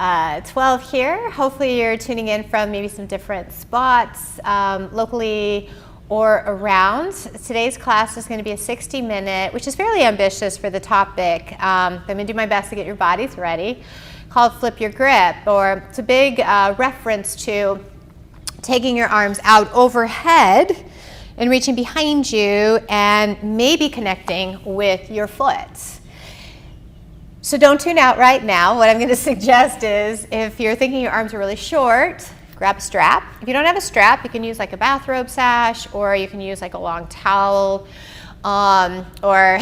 12 here. Hopefully you're tuning in from maybe some different spots locally or around. Today's class is going to be a 60-minute, which is fairly ambitious for the topic. I'm going to do my best to get your bodies ready, called Flip Your Grip, or it's a big reference to taking your arms out overhead and reaching behind you and maybe connecting with your foot. So don't tune out right now. What I'm going to suggest is if you're thinking your arms are really short, grab a strap. If you don't have a strap, you can use like a bathrobe sash, or you can use like a long towel, or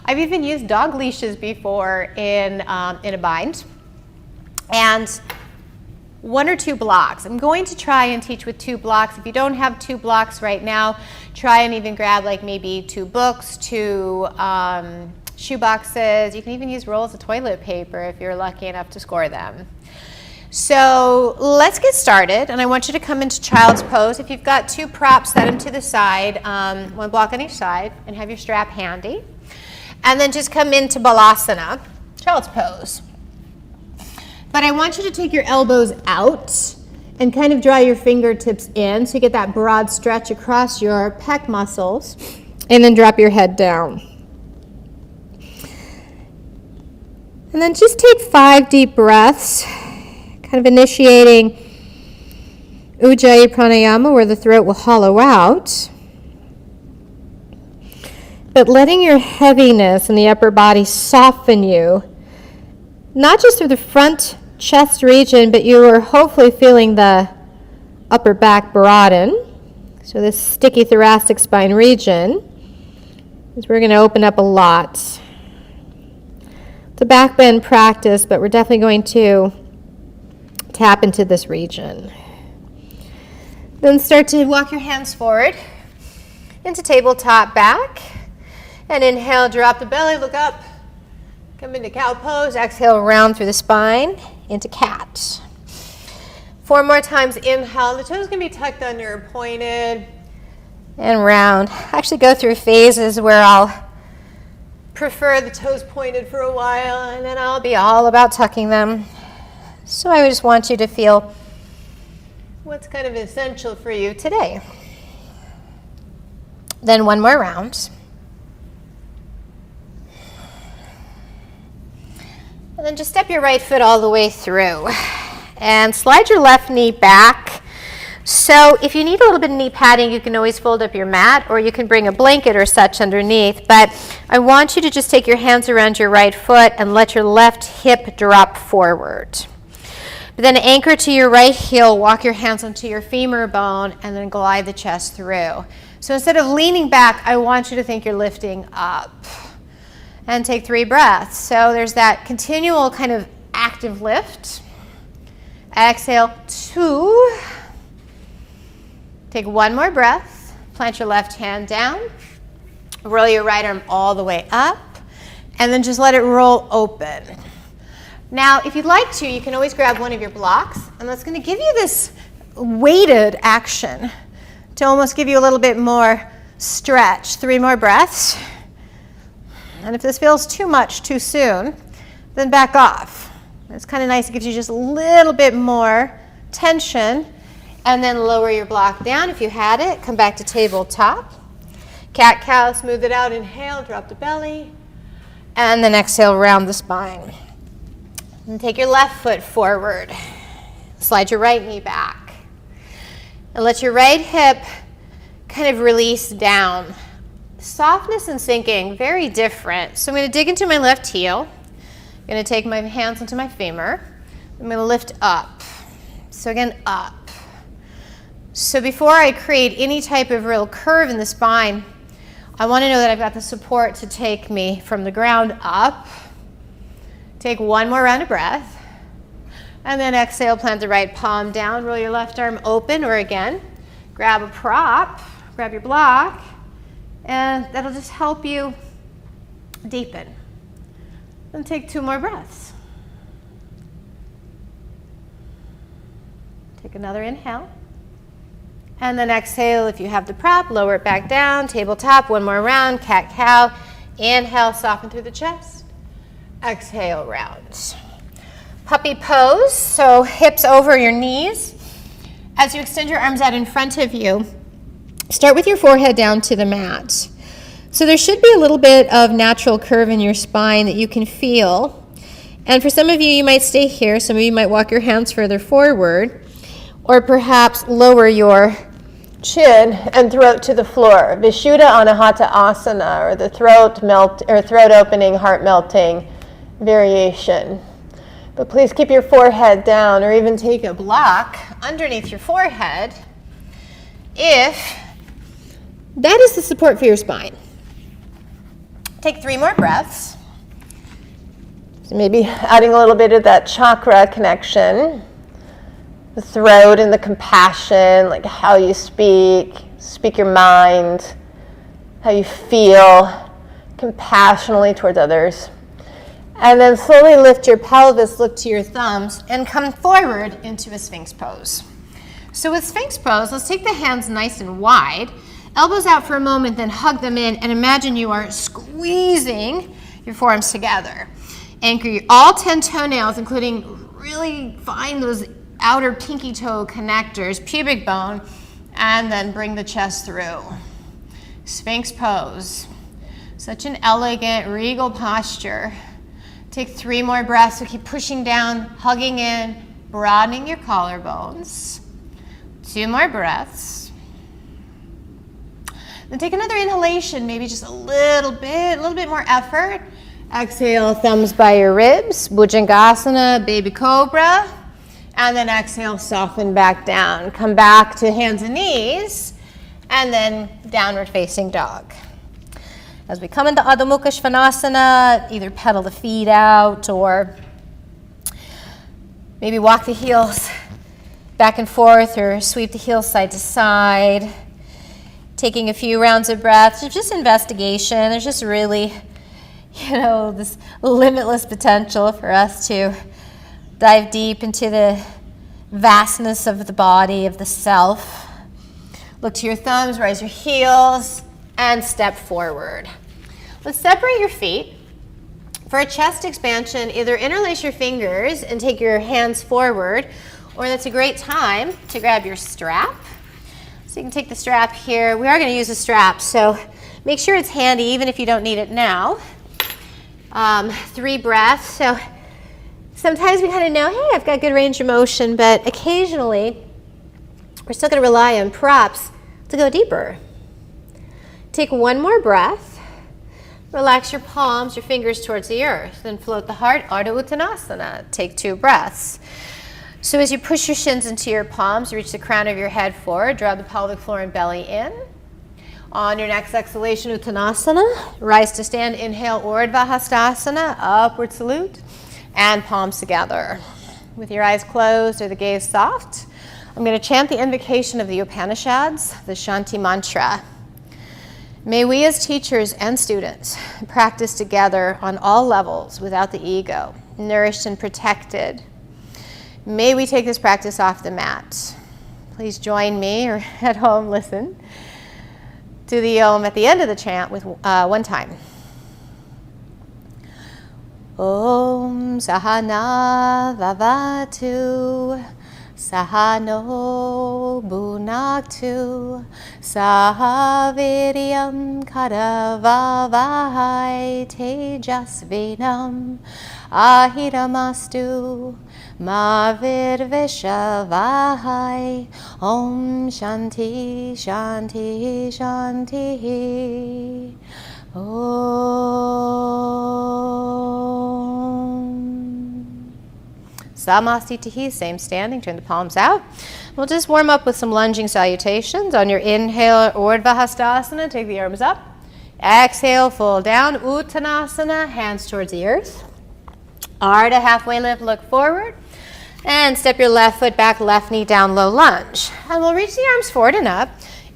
I've even used dog leashes before in a bind. And 1 or 2 blocks. I'm going to try and teach with 2 blocks. If you don't have 2 blocks right now, try and even grab like maybe 2 books, 2 shoe boxes. You can even use rolls of toilet paper if you're lucky enough to score them. So let's get started, and I want you to come into child's pose. If you've got 2 props, set them to the side, 1 block on each side, and have your strap handy. And then just come into balasana, child's pose. But I want you to take your elbows out and kind of draw your fingertips in so you get that broad stretch across your pec muscles, and then drop your head down. And then just take 5 deep breaths, kind of initiating Ujjayi Pranayama, where the throat will hollow out, but letting your heaviness in the upper body soften you, not just through the front chest region, but you are hopefully feeling the upper back broaden. So this sticky thoracic spine region is we're going to open up a lot. It's a back bend practice, but we're definitely going to tap into this region. Then start to walk your hands forward into tabletop back. And inhale, drop the belly, look up. Come into cow pose. Exhale, round through the spine into cat. 4 more times. Inhale. The toes can be tucked under and pointed. And round. I actually go through phases where I'll prefer the toes pointed for a while, and then I'll be all about tucking them. So I just want you to feel what's kind of essential for you today. Then 1 more round. And then just step your right foot all the way through and slide your left knee back. So if you need a little bit of knee padding, you can always fold up your mat, or you can bring a blanket or such underneath. But I want you to just take your hands around your right foot and let your left hip drop forward. But then anchor to your right heel, walk your hands onto your femur bone, and then glide the chest through. So instead of leaning back, I want you to think you're lifting up. And take 3 breaths. So there's that continual kind of active lift. Exhale, 2. Take 1 more breath. Plant your left hand down. Roll your right arm all the way up. And then just let it roll open. Now, if you'd like to, you can always grab one of your blocks. And that's going to give you this weighted action to almost give you a little bit more stretch. 3 more breaths. And if this feels too much too soon, then back off. It's kind of nice. It gives you just a little bit more tension. And then lower your block down. If you had it, come back to tabletop. Cat-cow, smooth it out. Inhale, drop the belly. And then exhale, round the spine. And take your left foot forward. Slide your right knee back. And let your right hip kind of release down. Softness and sinking, very different. So I'm going to dig into my left heel. I'm going to take my hands into my femur. I'm going to lift up. So again, up. So before I create any type of real curve in the spine, I want to know that I've got the support to take me from the ground up. Take 1 more round of breath. And then exhale, plant the right palm down. Roll your left arm open, or again, grab a prop, grab your block. And that'll just help you deepen. Then take 2 more breaths. Take another inhale. And then exhale, if you have the prop, lower it back down, tabletop, 1 more round, cat-cow. Inhale, soften through the chest. Exhale, round. puppy pose, so hips over your knees. As you extend your arms out in front of you, start with your forehead down to the mat. So there should be a little bit of natural curve in your spine that you can feel. And for some of you, you might stay here. Some of you might walk your hands further forward, or perhaps lower your chin and throat to the floor. Vishuddha Anahata Asana, or the throat opening, heart melting variation. But please keep your forehead down, or even take a block underneath your forehead if that is the support for your spine. Take 3 more breaths. So maybe adding a little bit of that chakra connection. The throat and the compassion, like how you speak your mind, how you feel compassionately towards others. And then slowly lift your pelvis, look to your thumbs, and come forward into a Sphinx pose. So with Sphinx pose, let's take the hands nice and wide, elbows out for a moment, then hug them in, and imagine you are squeezing your forearms together. Anchor all 10 toenails, including really find those outer pinky toe connectors, pubic bone, and then bring the chest through. Sphinx pose. Such an elegant, regal posture. Take 3 more breaths, so keep pushing down, hugging in, broadening your collarbones. 2 more breaths. Then take another inhalation, maybe just a little bit more effort. Exhale, thumbs by your ribs, Bhujangasana, baby cobra. And then exhale, soften back down. Come back to hands and knees, and then downward facing dog. As we come into Adho Mukha Svanasana, either pedal the feet out or maybe walk the heels back and forth or sweep the heels side to side. Taking a few rounds of breath, it's just investigation. There's just really, this limitless potential for us to dive deep into the vastness of the body, of the self. Look to your thumbs, raise your heels, and step forward. Let's separate your feet. For a chest expansion, either interlace your fingers and take your hands forward, or that's a great time to grab your strap. So you can take the strap here. We are going to use a strap, so make sure it's handy even if you don't need it now. 3 breaths. So sometimes we kind of know, hey, I've got good range of motion, but occasionally we're still going to rely on props to go deeper. Take 1 more breath. Relax your palms, your fingers towards the earth. Then float the heart, Ardha Uttanasana. Take 2 breaths. So as you push your shins into your palms, reach the crown of your head forward, draw the pelvic floor and belly in. On your next exhalation, Uttanasana. Rise to stand, inhale, Urdhva Hastasana, upward salute, and palms together. With your eyes closed or the gaze soft, I'm going to chant the invocation of the Upanishads, the Shanti mantra. May we as teachers and students practice together on all levels without the ego, nourished and protected. May we take this practice off the mat. Please join me, or at home listen to the Om at the end of the chant with 1 time. Om Sahana Vavatu Sahano Bhunaktu Sahaviryam Karavavahai Tejasvinam Ahiramastu Mavirvishavahai. Om Shanti Shanti Shanti. Om. Samastitihi, same standing, turn the palms out. We'll just warm up with some lunging salutations. On your inhale, Urdhva Hastasana, take the arms up. Exhale, full down, Uttanasana, hands towards the earth. Ardha, halfway lift, look forward. And step your left foot back, left knee down, low lunge. And we'll reach the arms forward and up.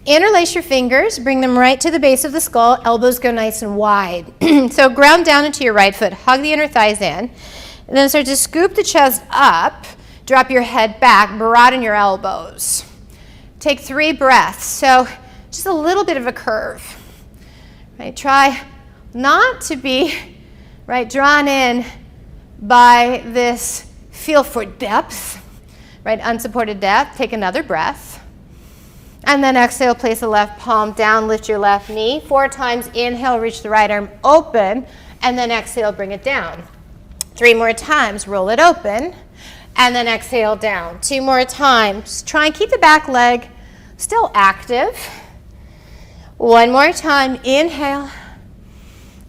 Interlace your fingers, bring them right to the base of the skull, elbows go nice and wide. So ground down into your right foot, hug the inner thighs in, and then start to scoop the chest up, drop your head back, broaden your elbows. Take 3 breaths, so just a little bit of a curve. Right? Try not to be drawn in by this feel for depth, right? Unsupported depth. Take another breath. And then exhale, place the left palm down, lift your left knee. 4 times, inhale, reach the right arm open, and then exhale, bring it down. 3 more times, roll it open, and then exhale down. 2 more times. Try and keep the back leg still active. 1 more time, inhale,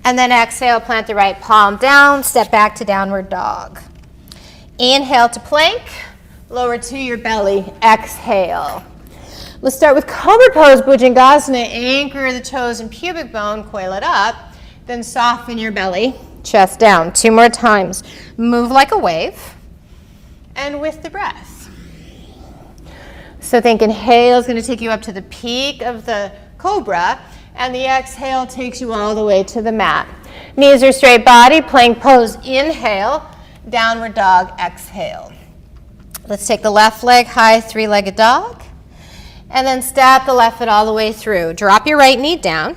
and then exhale, plant the right palm down, step back to downward dog. Inhale to plank, lower to your belly, exhale. Let's start with Cobra Pose, Bhujangasana. Anchor the toes and pubic bone, coil it up, then soften your belly, chest down. 2 more times. Move like a wave, and with the breath. So think inhale is going to take you up to the peak of the Cobra, and the exhale takes you all the way to the mat. Knees are straight body, plank pose, inhale, downward dog, exhale. Let's take the left leg high, 3-legged dog. And then step the left foot all the way through. Drop your right knee down.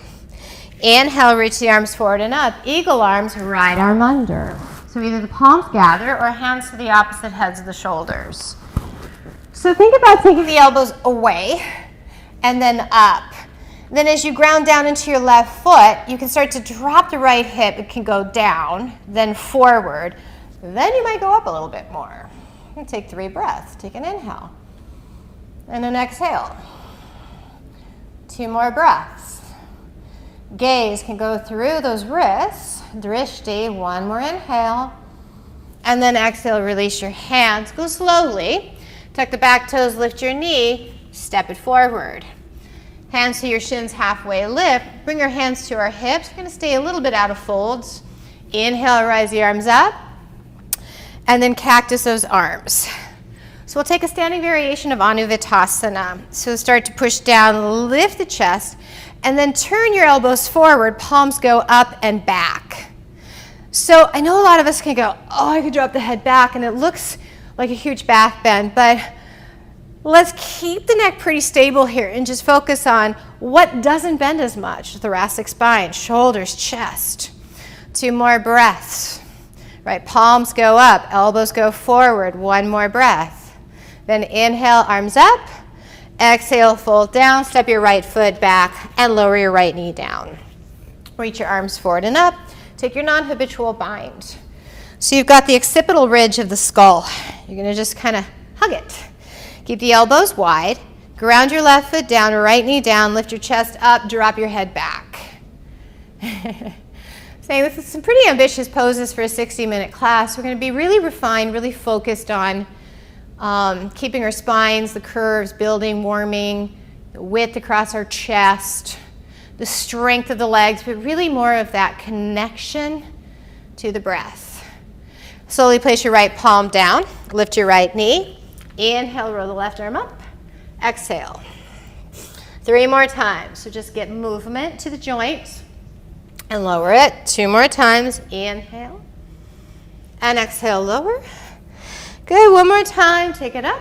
Inhale, reach the arms forward and up. Eagle arms, right arm under. So either the palms gather or hands to the opposite heads of the shoulders. So think about taking the elbows away and then up. Then as you ground down into your left foot, you can start to drop the right hip. It can go down, then forward. Then you might go up a little bit more. And take 3 breaths. Take an inhale. And an exhale. 2 more breaths. Gaze can go through those wrists. Drishti, 1 more inhale. And then exhale, release your hands. Go slowly. Tuck the back toes, lift your knee, step it forward. Hands to your shins, halfway lift. Bring your hands to our hips. We're going to stay a little bit out of folds. Inhale, rise the arms up. And then cactus those arms. So we'll take a standing variation of Anuvitasana. So start to push down, lift the chest, and then turn your elbows forward, palms go up and back. So I know a lot of us can go, oh, I could drop the head back, and it looks like a huge back bend, but let's keep the neck pretty stable here and just focus on what doesn't bend as much. Thoracic spine, shoulders, chest. 2 more breaths. Right, palms go up, elbows go forward. 1 more breath. Then inhale, arms up. Exhale, fold down. Step your right foot back and lower your right knee down. Reach your arms forward and up. Take your non-habitual bind. So you've got the occipital ridge of the skull. You're going to just kind of hug it. Keep the elbows wide. Ground your left foot down, right knee down. Lift your chest up, drop your head back. Saying this is some pretty ambitious poses for a 60-minute class. We're going to be really refined, really focused on keeping our spines, the curves, building, warming, the width across our chest, the strength of the legs, but really more of that connection to the breath. Slowly place your right palm down, lift your right knee. Inhale, roll the left arm up. Exhale. 3 more times. So just get movement to the joints and lower it. 2 more times. Inhale. And exhale, lower. Good, 1 more time, take it up,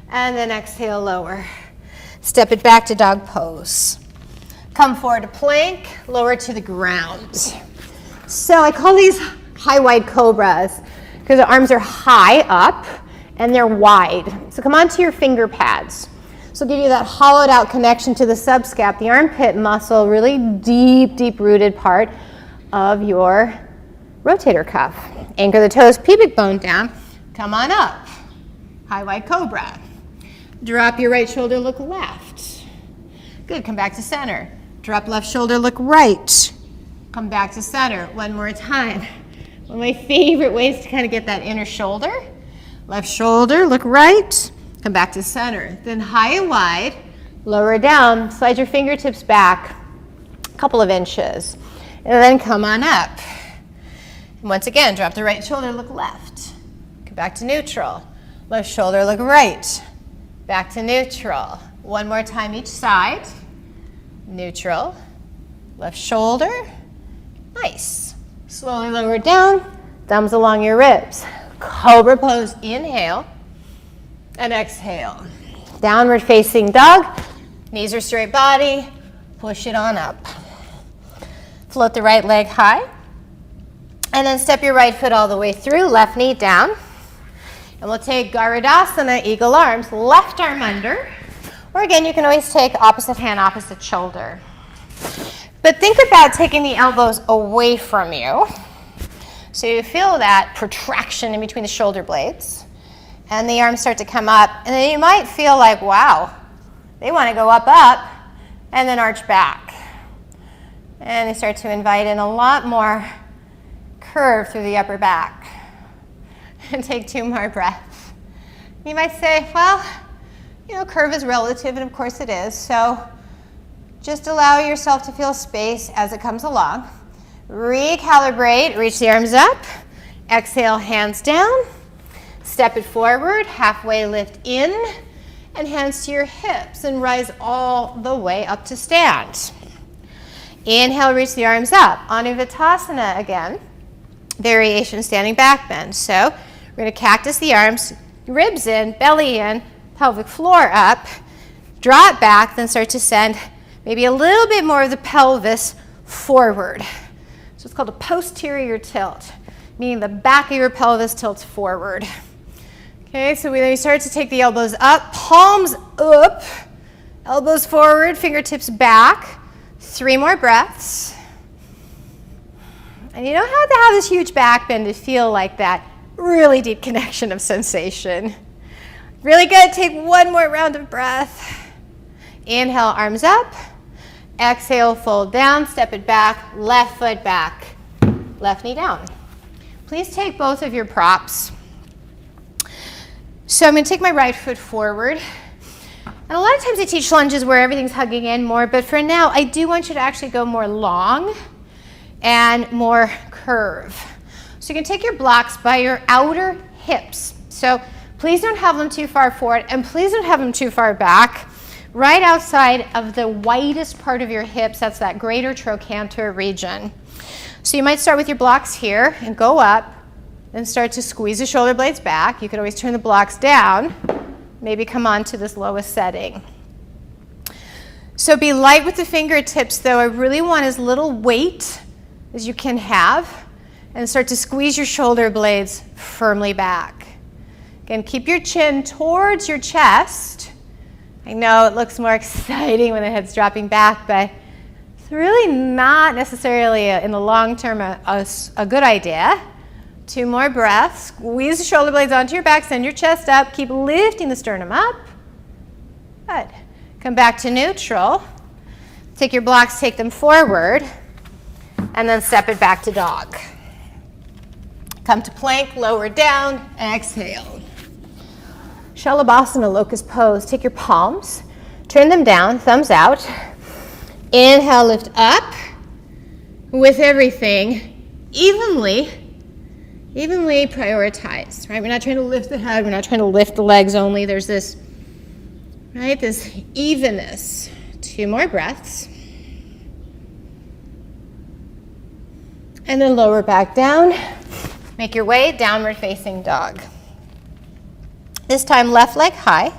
and then exhale, lower. Step it back to dog pose. Come forward to plank, lower to the ground. So I call these high wide cobras because the arms are high up and they're wide. So come onto your finger pads. So give you that hollowed out connection to the subscap, the armpit muscle, really deep, deep rooted part of your rotator cuff. Anchor the toes, pubic bone down. Come on up, high wide cobra. Drop your right shoulder, look left. Good, come back to center. Drop left shoulder, look right. Come back to center, 1 more time. One of my favorite ways to kind of get that inner shoulder. Left shoulder, look right. Come back to center. Then high and wide, lower down, slide your fingertips back a couple of inches. And then come on up. And once again, drop the right shoulder, look left. Back to neutral. Left shoulder, look right. Back to neutral. 1 more time each side. Neutral. Left shoulder. Nice. Slowly lower down. Thumbs along your ribs. Cobra pose. Inhale. And exhale. Downward facing dog. Knees are straight body. Push it on up. Float the right leg high. And then step your right foot all the way through. Left knee down. And we'll take Garudasana, eagle arms, left arm under. Or again, you can always take opposite hand, opposite shoulder. But think about taking the elbows away from you. So you feel that protraction in between the shoulder blades. And the arms start to come up. And then you might feel like, wow, they want to go up, up, and then arch back. And they start to invite in a lot more curve through the upper back. And take 2 more breaths. You might say, well, you know, curve is relative, and of course it is. So just allow yourself to feel space as it comes along. Recalibrate, reach the arms up. Exhale, hands down. Step it forward, halfway lift in, and hands to your hips, and rise all the way up to stand. Inhale, reach the arms up. Anuvattasana again. Variation standing back bend. So we're going to cactus the arms, ribs in, belly in, pelvic floor up. Draw it back, then start to send maybe a little bit more of the pelvis forward. So it's called a posterior tilt, meaning the back of your pelvis tilts forward. Okay, so then you start to take the elbows up, palms up, elbows forward, fingertips back. 3 more breaths. And you don't have to have this huge back bend to feel like that really deep connection of sensation. Really good. Take 1 more round of breath. Inhale, arms up. Exhale, fold down, step it back, left foot back, left knee down. Please take both of your props. So I'm going to take my right foot forward. And a lot of times I teach lunges where everything's hugging in more, but for now I do want you to actually go more long and more curve. So you can take your blocks by your outer hips. So please don't have them too far forward, and please don't have them too far back. Right outside of the widest part of your hips, that's that greater trochanter region. So you might start with your blocks here and go up and start to squeeze the shoulder blades back. You could always turn the blocks down, maybe come on to this lowest setting. So be light with the fingertips though. I really want as little weight as you can have, and start to squeeze your shoulder blades firmly back. Again, keep your chin towards your chest. I know it looks more exciting when the head's dropping back, but it's really not necessarily in the long term a good idea. 2 more breaths. Squeeze the shoulder blades onto your back, send your chest up, keep lifting the sternum up. Good. Come back to neutral. Take your blocks, take them forward, and then step it back to dog. Come to plank, lower down, exhale. Shalabhasana, locust pose. Take your palms, turn them down, thumbs out. Inhale, lift up with everything evenly prioritized, right? We're not trying to lift the head, we're not trying to lift the legs only. There's this, right, this evenness. 2 more breaths. And then lower back down. Make your way, downward facing dog. This time, left leg high.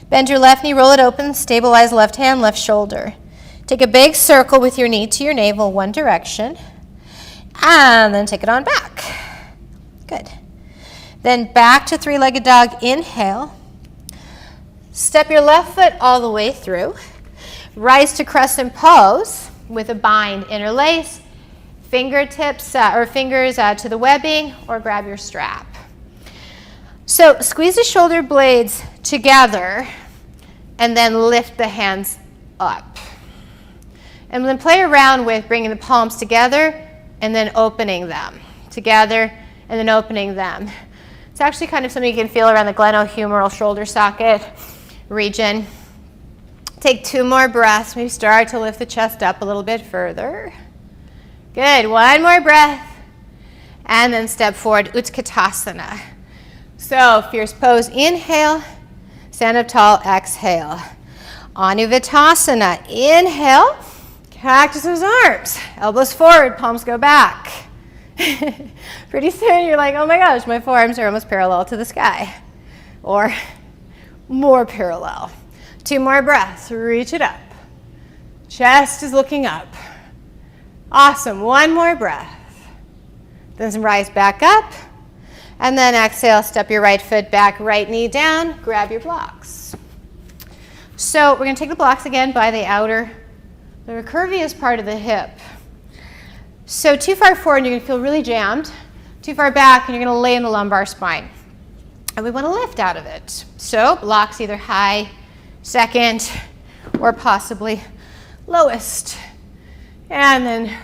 Bend your left knee, roll it open, stabilize left hand, left shoulder. Take a big circle with your knee to your navel, one direction, and then take it on back. Good. Then back to 3-legged dog, inhale. Step your left foot all the way through. Rise to crescent pose with a bind, interlace, fingertips or fingers to the webbing, or grab your strap. So squeeze the shoulder blades together and then lift the hands up. And then play around with bringing the palms together and then opening them. Together and then opening them. It's actually kind of something you can feel around the glenohumeral shoulder socket region. Take 2 more breaths. Maybe start to lift the chest up a little bit further. Good. 1 more breath. And then step forward, Utkatasana. So fierce pose, inhale. Stand up tall, exhale. Anuvattasana, inhale. Cactus those arms. Elbows forward, palms go back. Pretty soon you're like, oh my gosh, my forearms are almost parallel to the sky. Or more parallel. 2 more breaths, reach it up. Chest is looking up. Awesome, 1 more breath. Then rise back up And then exhale, step your right foot back, right knee down, grab your blocks. So we're going to take the blocks again by the recurviest part of the hip. So too far forward, and you're going to feel really jammed. Too far back, and you're going to lay in the lumbar spine. And we want to lift out of it. So blocks either high, second, or possibly lowest. And then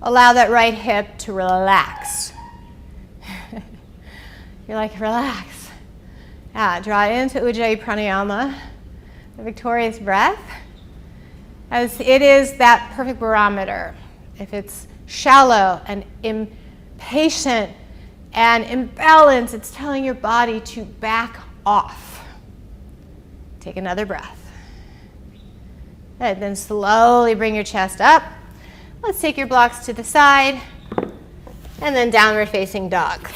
allow that right hip to relax. You're like, relax. Draw into Ujjayi Pranayama, the victorious breath, as it is that perfect barometer. If it's shallow and impatient and imbalanced, it's telling your body to back off. Take another breath. Good. Then slowly bring your chest up. Let's take your blocks to the side, and then downward facing dog.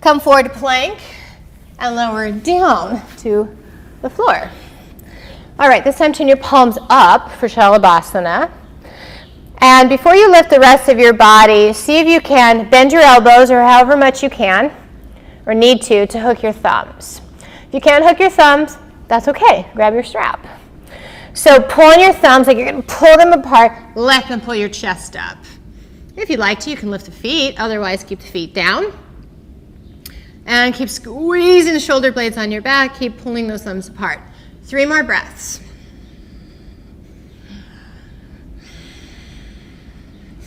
Come forward to plank and lower down to the floor. All right, this time turn your palms up for Shalabhasana. And before you lift the rest of your body, see if you can bend your elbows, or however much you can, or need to hook your thumbs. If you can't hook your thumbs, that's okay. Grab your strap. So pull on your thumbs like you're going to pull them apart. Let them pull your chest up. If you'd like to, you can lift the feet. Otherwise, keep the feet down. And keep squeezing the shoulder blades on your back. Keep pulling those thumbs apart. 3 more breaths.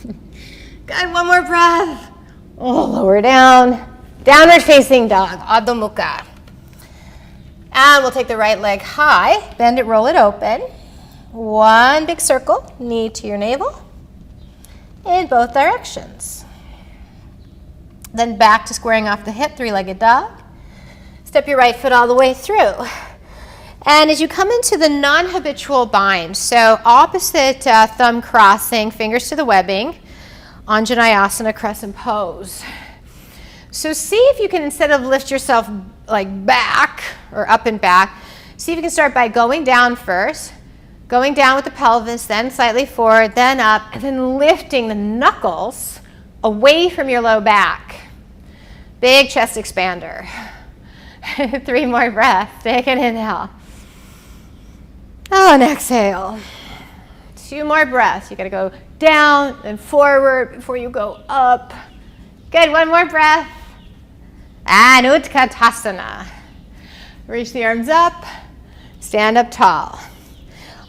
Good, 1 more breath. Lower down. Downward facing dog, Adho Mukha. And we'll take the right leg high, bend it, roll it open. 1 big circle, knee to your navel, in both directions. Then back to squaring off the hip, 3-legged dog. Step your right foot all the way through. And as you come into the non-habitual bind, so opposite thumb crossing, fingers to the webbing, Anjaneyasana, crescent pose. So see if you can, instead of lift yourself like back or up and back, see if you can start by going down first, going down with the pelvis, then slightly forward, then up, and then lifting the knuckles away from your low back. Big chest expander. 3 more breaths. Take an inhale. And exhale. 2 more breaths. You got to go down and forward before you go up. Good. 1 more breath. And Utkatasana. Reach the arms up. Stand up tall.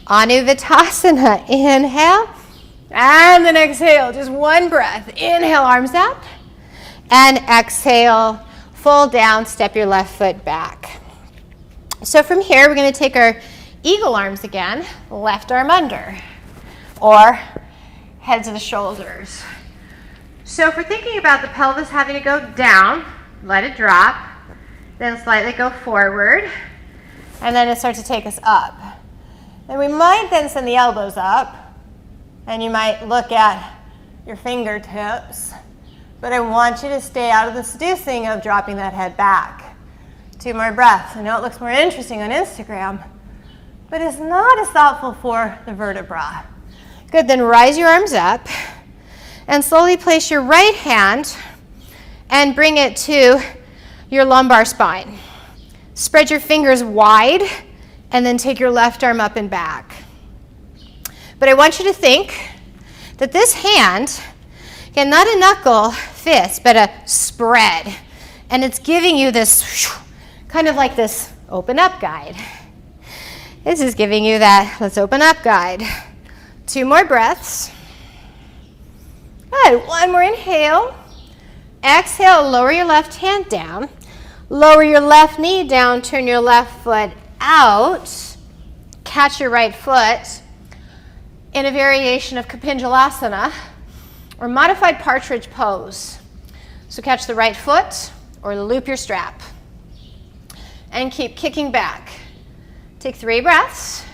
Anuvattasana. Inhale. And then exhale. Just 1 breath. Inhale, arms up. And exhale, fold down, step your left foot back. So from here, we're going to take our eagle arms again, left arm under, or heads of the shoulders. So if we're thinking about the pelvis having to go down, let it drop, then slightly go forward, and then it starts to take us up. And we might then send the elbows up, and you might look at your fingertips. But I want you to stay out of the seducing of dropping that head back. 2 more breaths. I know it looks more interesting on Instagram, but it's not as thoughtful for the vertebra. Good, then rise your arms up and slowly place your right hand and bring it to your lumbar spine. Spread your fingers wide and then take your left arm up and back. But I want you to think that this hand, again, not a knuckle fist, but a spread. And it's giving you this kind of like this open up guide. This is giving you that let's open up guide. 2 more breaths. Good. 1 more inhale. Exhale, lower your left hand down. Lower your left knee down, turn your left foot out. Catch your right foot in a variation of Kapinjalasana, or modified partridge pose. So catch the right foot or loop your strap. And keep kicking back. Take 3 breaths.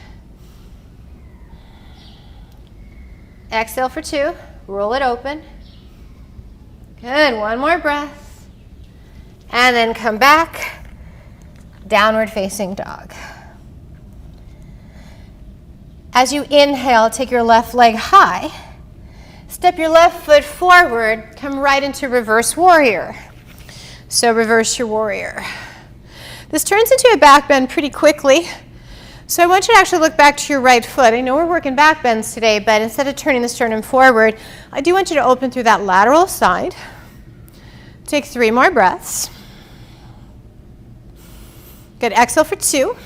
Exhale for 2. Roll it open. Good. 1 more breath. And then come back. Downward facing dog. As you inhale, take your left leg high. Step your left foot forward, come right into reverse warrior. So reverse your warrior. This turns into a back bend pretty quickly. So I want you to actually look back to your right foot. I know we're working back bends today, but instead of turning the sternum forward, I do want you to open through that lateral side. Take 3 more breaths. Good, exhale for 2.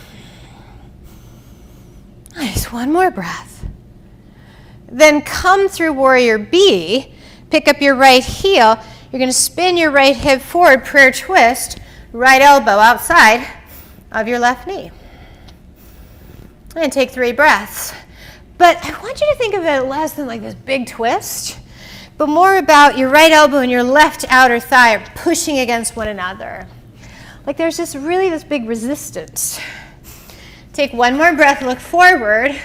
Nice, 1 more breath. Then come through warrior B, pick up your right heel. You're going to spin your right hip forward, prayer twist, right elbow outside of your left knee. And take 3 breaths. But I want you to think of it less than like this big twist, but more about your right elbow and your left outer thigh are pushing against one another. Like there's just really this big resistance. Take 1 more breath, look forward.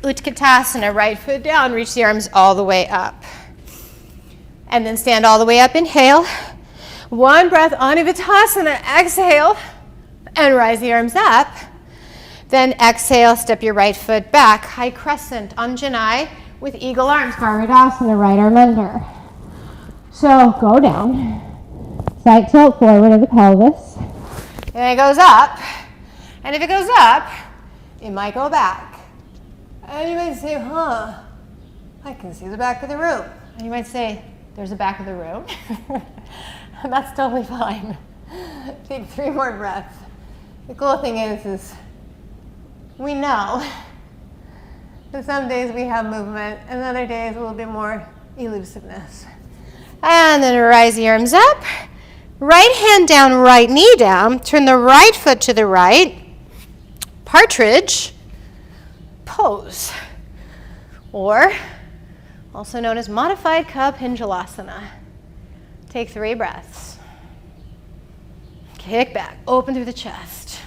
Utkatasana, right foot down, reach the arms all the way up. And then stand all the way up, inhale. 1 breath, Anavitasana, exhale, and rise the arms up. Then exhale, step your right foot back, high crescent, Anjanai, with eagle arms, Garudasana, right arm under. So go down, side tilt forward of the pelvis, and it goes up. And if it goes up, it might go back. And you might say, I can see the back of the room. And you might say, there's a back of the room. And that's totally fine. Take 3 more breaths. The cool thing is we know that some days we have movement and other days a little bit more elusiveness. And then rise the arms up. Right hand down, right knee down. Turn the right foot to the right. Partridge pose. Or also known as modified Kapinjalasana. Take 3 breaths. Kick back, open through the chest.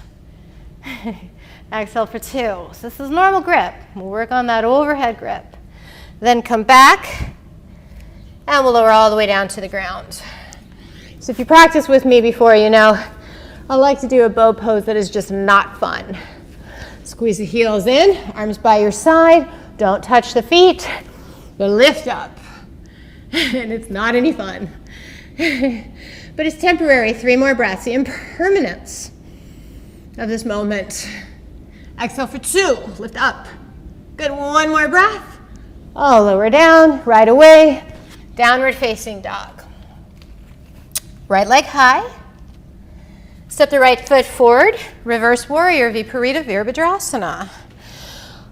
Exhale for 2. So this is normal grip. We'll work on that overhead grip. Then come back, and we'll lower all the way down to the ground. So if you practiced with me before, you know I like to do a bow pose that is just not fun. Squeeze the heels in, arms by your side. Don't touch the feet, but lift up. And it's not any fun. But it's temporary. 3 more breaths. The impermanence of this moment. Exhale for 2. Lift up. Good. 1 more breath. Oh, lower down. Right away. Downward facing dog. Right leg high. Step the right foot forward. Reverse warrior, Viparita Virabhadrasana.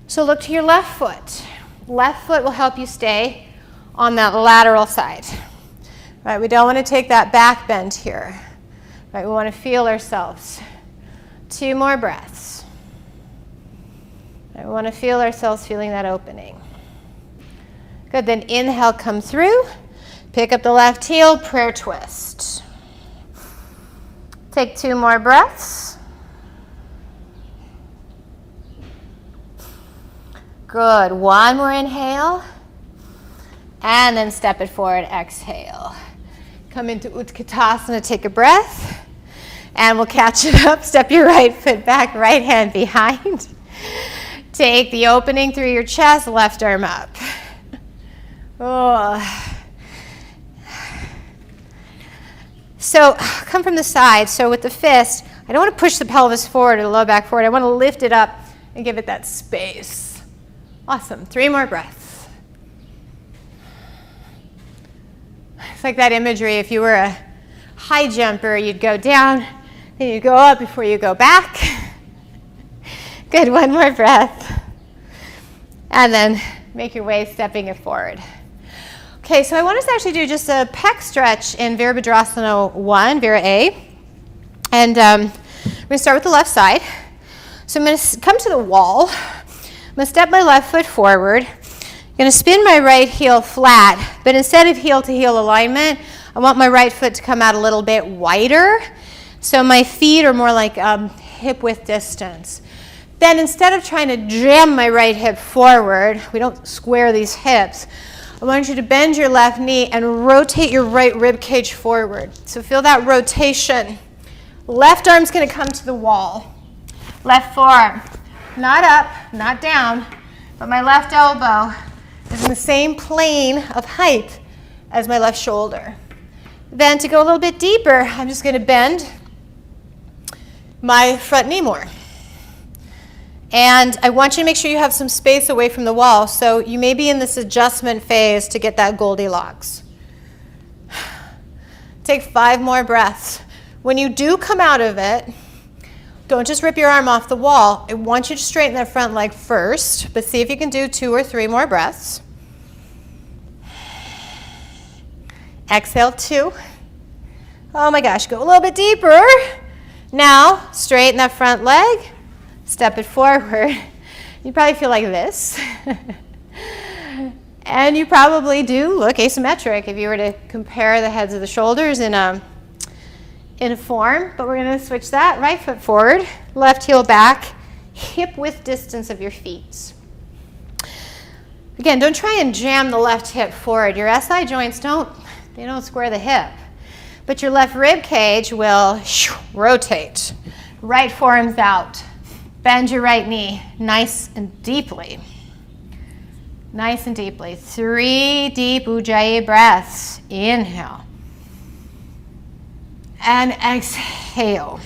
So look to your left foot. Left foot will help you stay on that lateral side. Right, we don't want to take that back bend here. Right, we want to feel ourselves. 2 more breaths. Right, we want to feel ourselves feeling that opening. Good, then inhale, come through. Pick up the left heel, prayer twist. Take 2 more breaths. Good, 1 more inhale. And then step it forward, exhale. Come into Utkatasana, take a breath. And we'll catch it up. Step your right foot back, right hand behind. Take the opening through your chest, left arm up. Oh. So come from the side. So with the fist, I don't want to push the pelvis forward or the low back forward. I want to lift it up and give it that space. Awesome. 3 more breaths. It's like that imagery. If you were a high jumper, you'd go down, then you'd go up before you go back. Good. 1 more breath. And then make your way stepping it forward. Okay, so I want us to actually do just a pec stretch in Virabhadrasana 1, Vira A. And we're going to start with the left side. So I'm going to come to the wall. I'm going to step my left foot forward. I'm going to spin my right heel flat, but instead of heel to heel alignment, I want my right foot to come out a little bit wider. So my feet are more like hip width distance. Then instead of trying to jam my right hip forward, we don't square these hips. I want you to bend your left knee and rotate your right rib cage forward. So feel that rotation. Left arm's going to come to the wall. Left forearm, not up, not down, but my left elbow is in the same plane of height as my left shoulder. Then to go a little bit deeper, I'm just going to bend my front knee more. And I want you to make sure you have some space away from the wall. So you may be in this adjustment phase to get that Goldilocks. Take 5 more breaths. When you do come out of it, don't just rip your arm off the wall. I want you to straighten that front leg first, but see if you can do 2 or 3 more breaths. Exhale, 2. Oh my gosh, go a little bit deeper. Now, straighten that front leg. Step it forward. You probably feel like this. And you probably do look asymmetric if you were to compare the heads of the shoulders in a form. But we're going to switch that. Right foot forward, left heel back, hip width distance of your feet. Again, don't try and jam the left hip forward. Your SI joints don't square the hip. But your left rib cage will rotate. Right forearm's out. Bend your right knee nice and deeply. Nice and deeply. 3 deep Ujjayi breaths. Inhale. And exhale.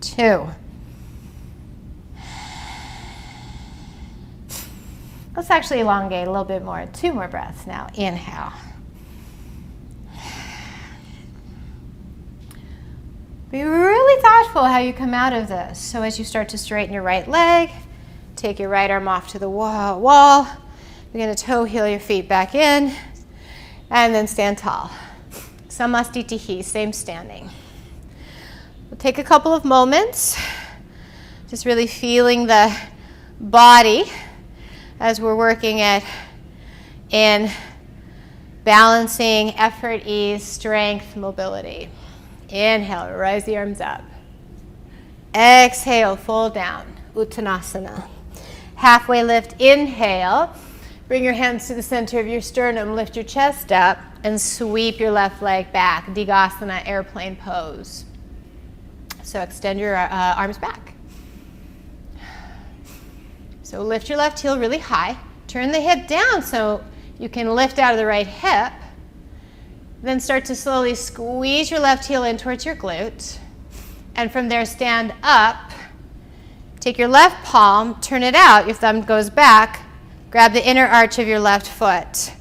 2. Let's actually elongate a little bit more. 2 more breaths now. Inhale. Be really thoughtful how you come out of this. So as you start to straighten your right leg, take your right arm off to the wall. You're going to toe heel your feet back in, and then stand tall. Samastitihi, same standing. We'll take a couple of moments, just really feeling the body as we're working it in balancing effort, ease, strength, mobility. Inhale, rise the arms up. Exhale, fold down, Uttanasana. Halfway lift, inhale. Bring your hands to the center of your sternum, lift your chest up, and sweep your left leg back. Digasana, airplane pose. So extend your arms back. So lift your left heel really high. Turn the hip down so you can lift out of the right hip. Then start to slowly squeeze your left heel in towards your glute. And from there, stand up. Take your left palm, turn it out. Your thumb goes back. Grab the inner arch of your left foot.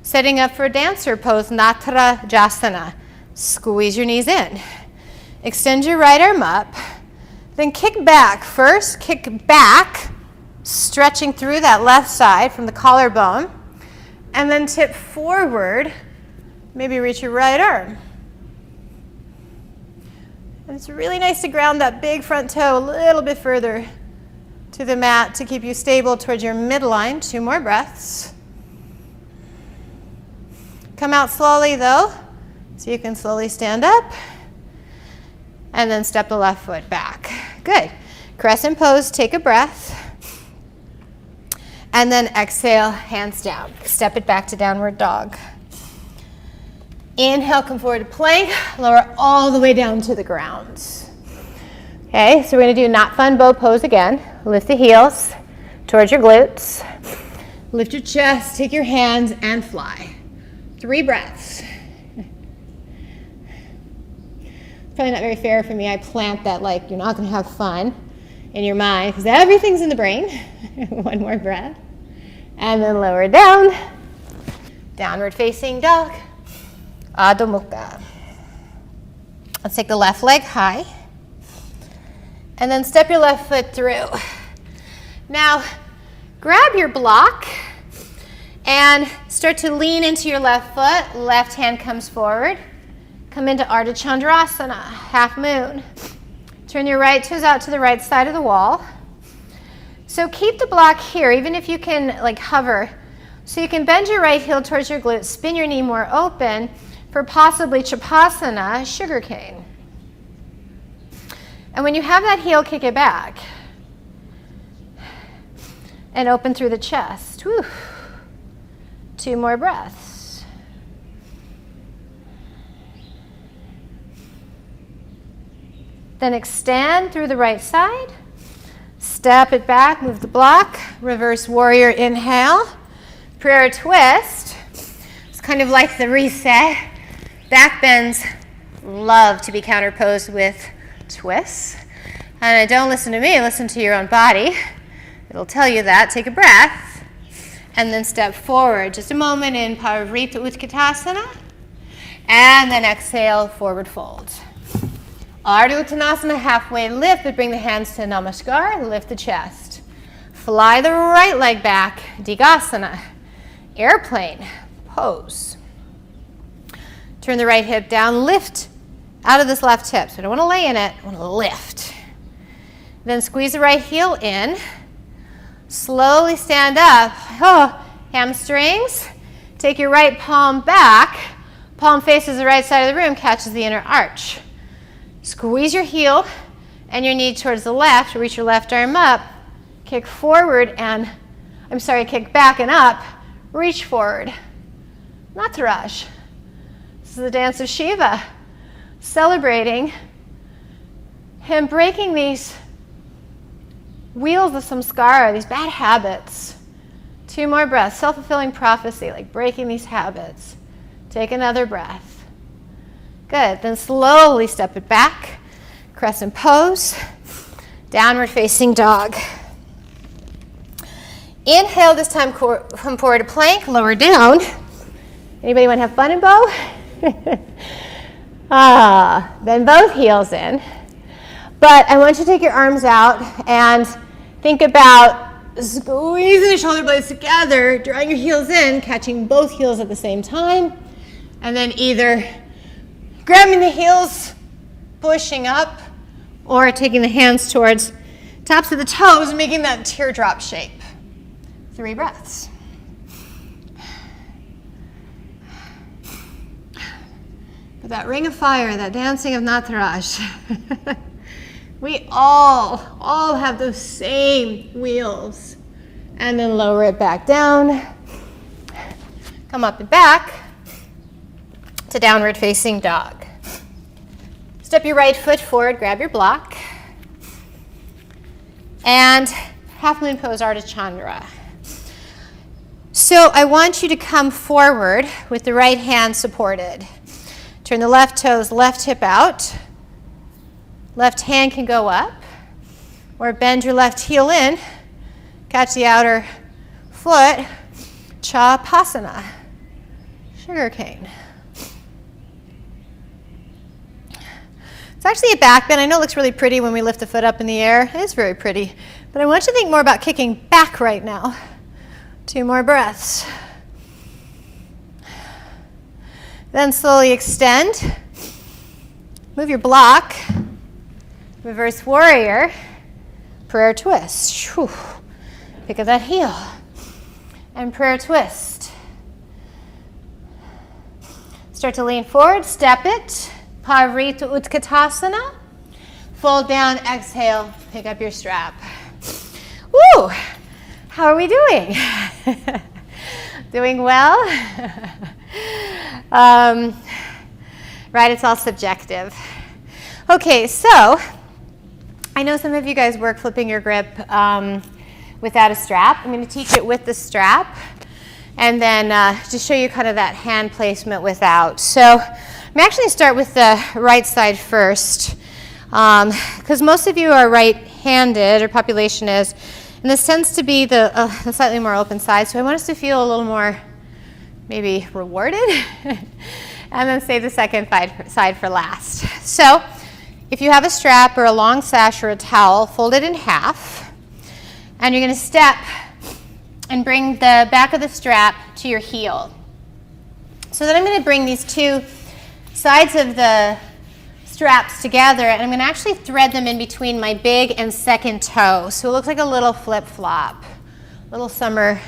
Setting up for a dancer pose, Natarajasana. Squeeze your knees in. Extend your right arm up. Then kick back. First, kick back, stretching through that left side from the collarbone. And then tip forward. Maybe reach your right arm. And it's really nice to ground that big front toe a little bit further to the mat to keep you stable towards your midline. 2 more breaths. Come out slowly though, so you can slowly stand up. And then step the left foot back. Good. Crescent pose, take a breath. And then exhale, hands down. Step it back to downward dog. Inhale, come forward to plank, lower all the way down to the ground. Okay, so we're going to do not fun bow pose again. Lift the heels towards your glutes. Lift your chest, take your hands, and fly. 3 breaths. Probably not very fair for me. I plant that like you're not going to have fun in your mind because everything's in the brain. 1 more breath. And then lower down. Downward facing dog. Adho Mukha. Let's take the left leg high. And then step your left foot through. Now, grab your block and start to lean into your left foot. Left hand comes forward. Come into Ardha Chandrasana, half moon. Turn your right toes out to the right side of the wall. So keep the block here, even if you can like hover. So you can bend your right heel towards your glute, spin your knee more open for possibly Chapasana, sugar cane. And when you have that heel, kick it back. And open through the chest. Whew. 2 more breaths. Then extend through the right side. Step it back, move the block. Reverse warrior, inhale. Prayer twist. kind of like the reset. Back bends love to be counterposed with twists. And don't listen to me, listen to your own body. It'll tell you that. Take a breath. And then step forward. Just a moment in Parivrita Utkatasana. And then exhale, forward fold. Ardha Uttanasana, halfway lift, but bring the hands to Namaskar. Lift the chest. Fly the right leg back. Digasana. Airplane. Pose. Turn the right hip down. Lift out of this left hip. So I don't want to lay in it. I want to lift. Then squeeze the right heel in. Slowly stand up. Oh, hamstrings. Take your right palm back. Palm faces the right side of the room, catches the inner arch. Squeeze your heel and your knee towards the left. Reach your left arm up. Kick forward and, kick back and up. Reach forward. Nataraj. This is the dance of Shiva. Celebrating him breaking these wheels of samskara, these bad habits. 2 more breaths. Self-fulfilling prophecy, like breaking these habits. Take another breath. Good. Then slowly step it back. Crescent pose. Downward facing dog. Inhale, this time come forward to plank, lower down. Anybody want to have fun in bow? Then both heels in. But I want you to take your arms out and think about squeezing the shoulder blades together, drawing your heels in, catching both heels at the same time, and then either grabbing the heels, pushing up, or taking the hands towards tops of the toes and making that teardrop shape. 3 breaths. But that ring of fire, that dancing of Nataraj. We all have those same wheels. And then lower it back down. Come up and back to downward facing dog. Step your right foot forward, grab your block. And half moon pose, Ardha Chandra. So I want you to come forward with the right hand supported. Turn the left toes, left hip out. Left hand can go up. Or bend your left heel in. Catch the outer foot. Chapasana. Sugar cane. It's actually a back bend. I know it looks really pretty when we lift the foot up in the air. It is very pretty. But I want you to think more about kicking back right now. 2 more breaths. Then slowly extend. Move your block. Reverse warrior. Prayer twist. Whew. Pick up that heel. And prayer twist. Start to lean forward. Step it. Parivrita Utkatasana. Fold down. Exhale. Pick up your strap. Woo! How are we doing? Doing well? Right, it's all subjective. Okay, so I know some of you guys work flipping your grip without a strap. I'm going to teach it with the strap and then just show you kind of that hand placement without. So I'm actually going to start with the right side first because most of you are right-handed, or population is, and this tends to be the slightly more open side, so I want us to feel a little more maybe rewarded, and then save the second side for last. So if you have a strap or a long sash or a towel, fold it in half, and you're going to step and bring the back of the strap to your heel. So then I'm going to bring these 2 sides of the straps together, and I'm going to actually thread them in between my big and second toe. So it looks like a little flip-flop, little summer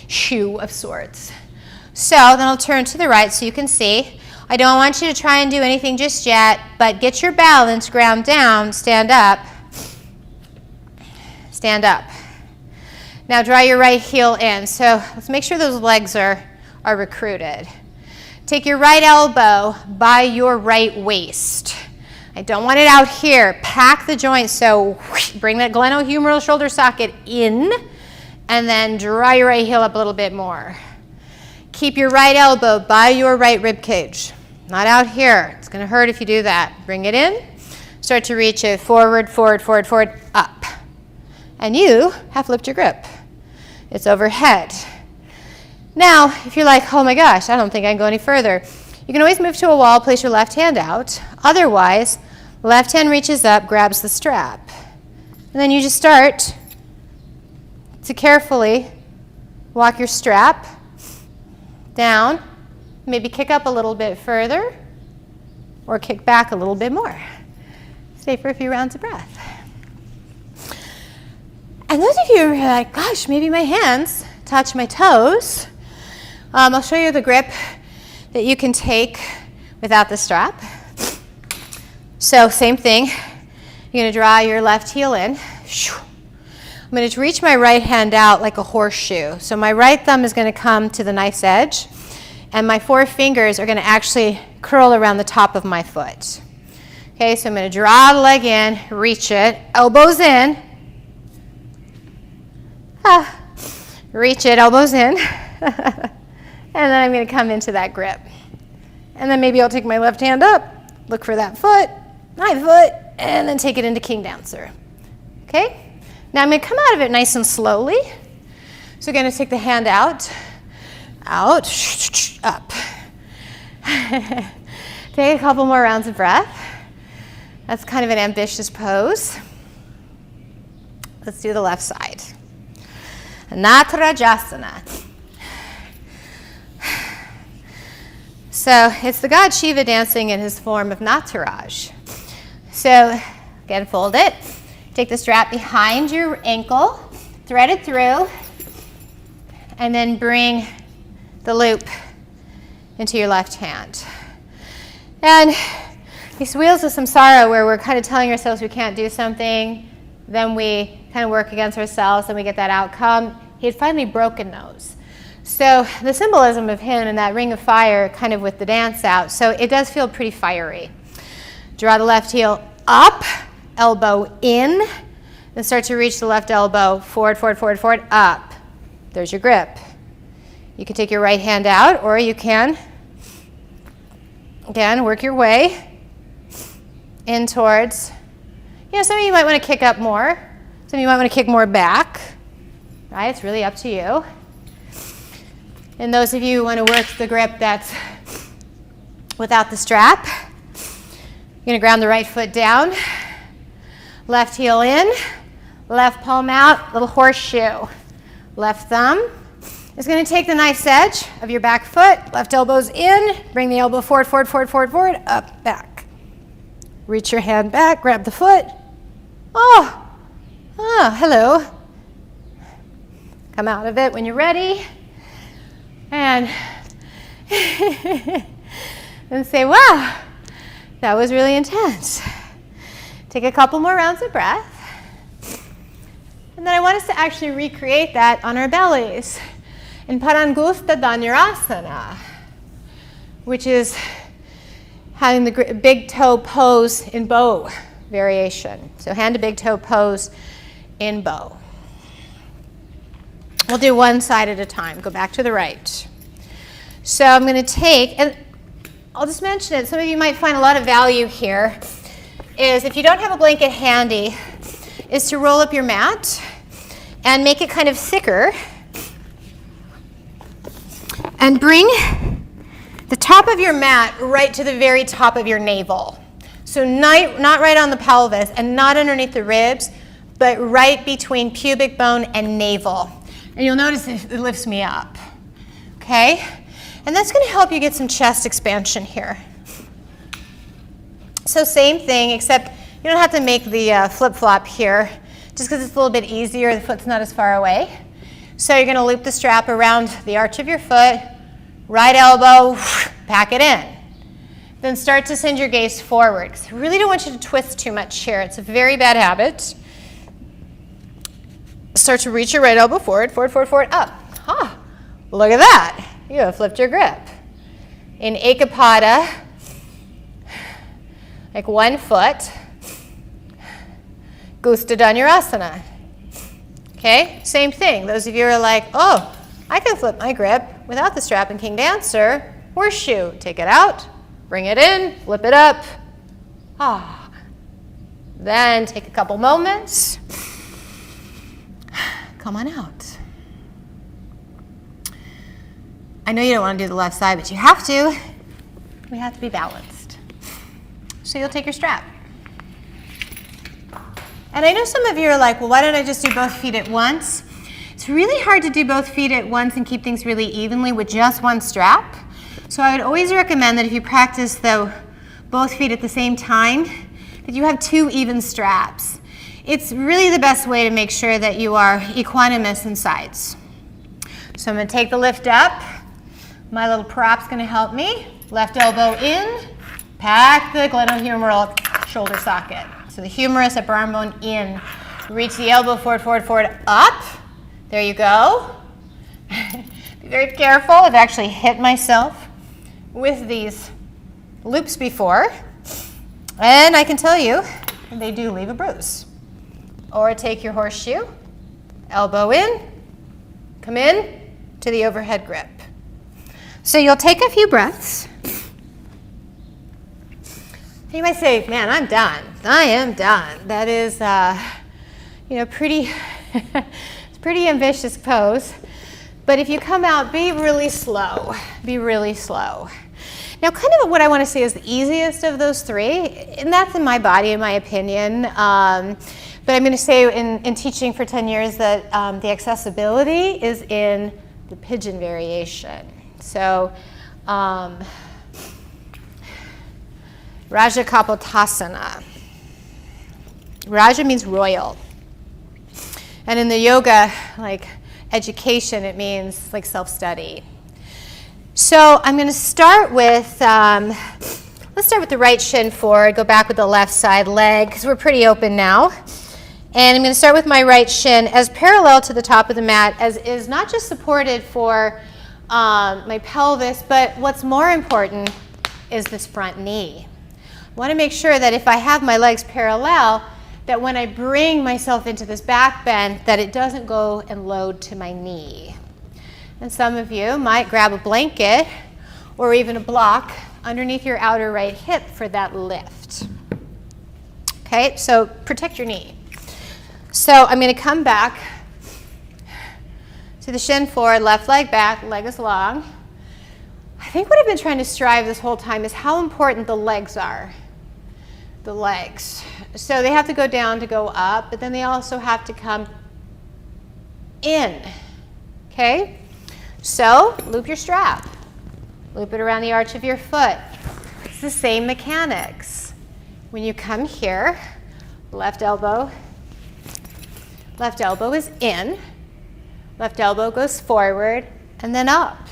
shoe of sorts. So then I'll turn to the right so you can see. I don't want you to try and do anything just yet, but get your balance, ground down, stand up. Stand up. Now draw your right heel in. So let's make sure those legs are recruited. Take your right elbow by your right waist. I don't want it out here. Pack the joint, so bring that glenohumeral shoulder socket in, and then draw your right heel up a little bit more. Keep your right elbow by your right rib cage, not out here. It's going to hurt if you do that. Bring it in. Start to reach it forward, forward, forward, forward, up. And you have flipped your grip. It's overhead. Now, if you're like, oh my gosh, I don't think I can go any further, you can always move to a wall, place your left hand out. Otherwise, left hand reaches up, grabs the strap. And then you just start to carefully walk your strap down, maybe kick up a little bit further, or kick back a little bit more. Stay for a few rounds of breath. And those of you who are like, gosh, maybe my hands touch my toes, I'll show you the grip that you can take without the strap. So same thing, you're going to draw your left heel in. I'm going to reach my right hand out like a horseshoe. So my right thumb is going to come to the knife's edge, and my 4 fingers are going to actually curl around the top of my foot. Okay, so I'm going to draw the leg in, reach it, elbows in. Reach it, elbows in. And then I'm going to come into that grip. And then maybe I'll take my left hand up, look for that foot, my foot, and then take it into King Dancer. Okay? Now I'm going to come out of it nice and slowly. So again, take the hand out, up. Take a couple more rounds of breath. That's kind of an ambitious pose. Let's do the left side. Natarajasana. So it's the god Shiva dancing in his form of Nataraj. So again, fold it. Take the strap behind your ankle, thread it through, and then bring the loop into your left hand. And these wheels of samsara, where we're kind of telling ourselves we can't do something, then we kind of work against ourselves and we get that outcome. He had finally broken those. So the symbolism of him and that ring of fire kind of with the dance out, so it does feel pretty fiery. Draw the left heel up, elbow in, then start to reach the left elbow forward, forward, forward, forward, up. There's your grip. You can take your right hand out, or you can, again, work your way in towards, some of you might want to kick up more. Some of you might want to kick more back, right? It's really up to you. And those of you who want to work the grip that's without the strap, you're going to ground the right foot down, left heel in, left palm out, little horseshoe. Left thumb is going to take the knife's edge of your back foot, left elbow's in, bring the elbow forward, forward, forward, forward, forward, up, back. Reach your hand back, grab the foot. Hello. Come out of it when you're ready. And say, wow, that was really intense. Take a couple more rounds of breath. And then I want us to actually recreate that on our bellies in Parangusta Dhanurasana, which is having the big toe pose in bow variation. So hand to big toe pose in bow. We'll do one side at a time. Go back to the right. So I'm going to take, and I'll just mention it, some of you might find a lot of value here, is if you don't have a blanket handy, is to roll up your mat and make it kind of thicker and bring the top of your mat right to the very top of your navel. So not right on the pelvis and not underneath the ribs, but right between pubic bone and navel. And you'll notice it lifts me up, okay? And that's going to help you get some chest expansion here. So same thing, except you don't have to make the flip-flop here, just because it's a little bit easier, the foot's not as far away. So you're going to loop the strap around the arch of your foot, right elbow, pack it in. Then start to send your gaze forward, because I really don't want you to twist too much here. It's a very bad habit. Start to reach your right elbow forward, forward, forward, forward, up. Look at that. You have flipped your grip. In Ekapada, like 1 foot, Gusta Dhanurasana. Okay, same thing. Those of you who are like, oh, I can flip my grip without the strap in King Dancer. Horseshoe, take it out, bring it in, flip it up. Ah. Then take a couple moments. Come on out. I know you don't want to do the left side, but you have to. We have to be balanced. So you'll take your strap. And I know some of you are like, well, why don't I just do both feet at once? It's really hard to do both feet at once and keep things really evenly with just one strap. So I would always recommend that if you practice both feet at the same time, that you have 2 even straps. It's really the best way to make sure that you are equanimous in sides. So I'm going to take the lift up. My little prop's going to help me. Left elbow in, pack the glenohumeral shoulder socket. So the humerus, upper arm bone in. Reach the elbow forward, forward, forward, up. There you go. Be very careful. I've actually hit myself with these loops before. And I can tell you, they do leave a bruise. Or take your horseshoe, elbow in, come in to the overhead grip. So you'll take a few breaths. You might say, man, I'm done. I am done. That is, pretty, it's pretty ambitious pose. But if you come out, be really slow. Be really slow. Now, kind of what I want to say is the easiest of those 3, and that's in my body, in my opinion. But I'm going to say in teaching for 10 years that the accessibility is in the pigeon variation. So, Raja Kapotasana. Raja means royal. And in the yoga, education, it means self-study. So I'm going to start with, let's start with the right shin forward, go back with the left side leg, because we're pretty open now. And I'm going to start with my right shin as parallel to the top of the mat, as is not just supported for my pelvis, but what's more important is this front knee. I want to make sure that if I have my legs parallel, that when I bring myself into this back bend, that it doesn't go and load to my knee. And some of you might grab a blanket or even a block underneath your outer right hip for that lift. Okay, so protect your knee. So I'm going to come back to the shin forward, left leg back, leg is long. I think what I've been trying to strive this whole time is how important the legs are. The legs. So they have to go down to go up, but then they also have to come in. Okay? So loop your strap. Loop it around the arch of your foot. It's the same mechanics. When you come here, left elbow is in, left elbow goes forward, and then up.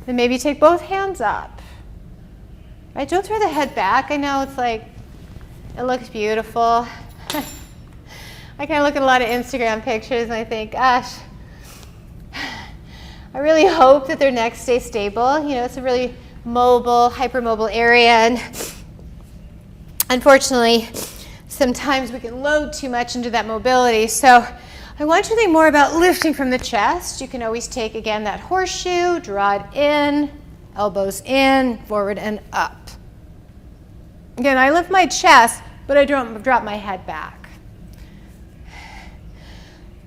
Then maybe take both hands up. Right? Don't throw the head back. I know it's it looks beautiful. I kind of look at a lot of Instagram pictures and I think, gosh, I really hope that their necks stay stable. It's a really mobile, hypermobile area, and unfortunately, sometimes we can load too much into that mobility. So I want you to think more about lifting from the chest. You can always take, again, that horseshoe, draw it in, elbows in, forward and up. Again, I lift my chest, but I don't drop my head back.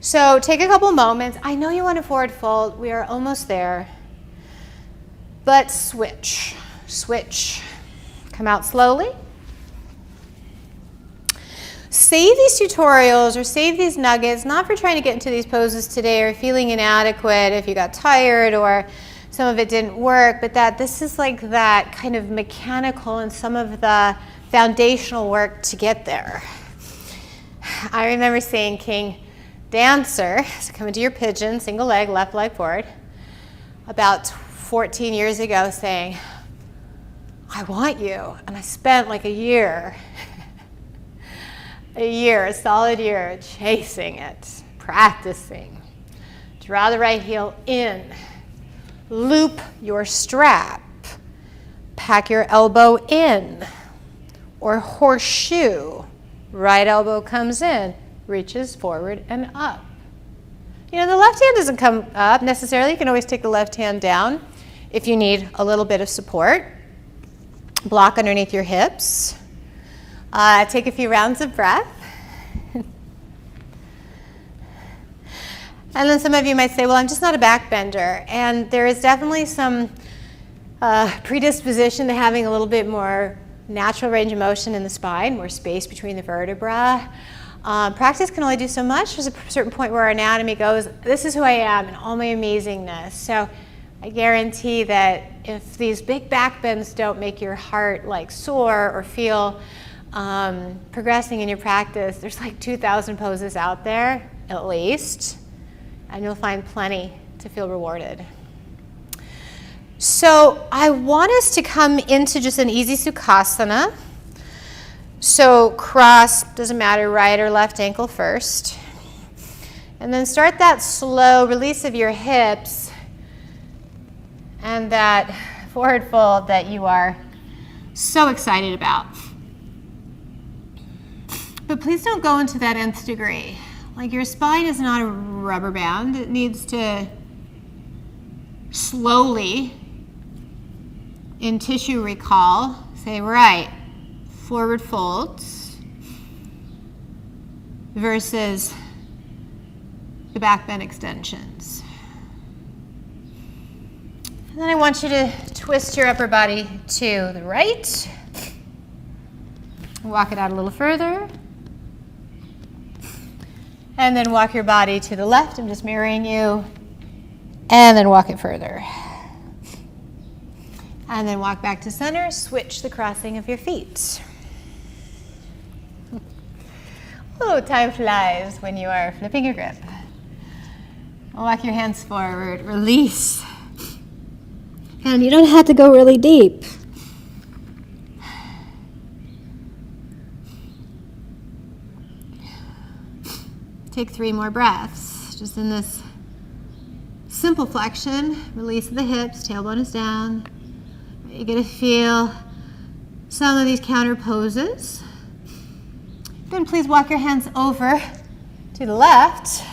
So take a couple moments. I know you want a forward fold. We are almost there. But switch. Switch. Come out slowly. Save these tutorials or save these nuggets, not for trying to get into these poses today or feeling inadequate if you got tired or some of it didn't work, but that this is that kind of mechanical and some of the foundational work to get there. I remember seeing King Dancer, so come into your pigeon, single leg, left leg forward, about 14 years ago saying, I want you. And I spent a year, a solid year chasing it, practicing. Draw the right heel in, loop your strap, pack your elbow in, or horseshoe. Right elbow comes in, reaches forward and up. You know, the left hand doesn't come up necessarily. You can always take the left hand down if you need a little bit of support. Block underneath your hips. Take a few rounds of breath. And then some of you might say, well, I'm just not a backbender. And there is definitely some predisposition to having a little bit more natural range of motion in the spine, more space between the vertebra. Practice can only do so much. There's a certain point where our anatomy goes, this is who I am in all my amazingness. So I guarantee that if these big back bends don't make your heart like soar or feel progressing in your practice, there's like 2,000 poses out there at least, and you'll find plenty to feel rewarded. So I want us to come into just an easy Sukhasana. So cross, doesn't matter, right or left ankle first. And then start that slow release of your hips and that forward fold that you are so excited about. But please don't go into that nth degree. Like, your spine is not a rubber band. It needs to slowly, in tissue recall, say, right, forward folds versus the back bend extensions. And then I want you to twist your upper body to the right. Walk it out a little further. And then walk your body to the left. I'm just mirroring you. And then walk it further. And then walk back to center. Switch the crossing of your feet. Oh, time flies when you are flipping your grip. Walk your hands forward. Release. And you don't have to go really deep. Take 3 more breaths, just in this simple flexion. Release of the hips, tailbone is down. You're going to feel some of these counter poses. Then please walk your hands over to the left,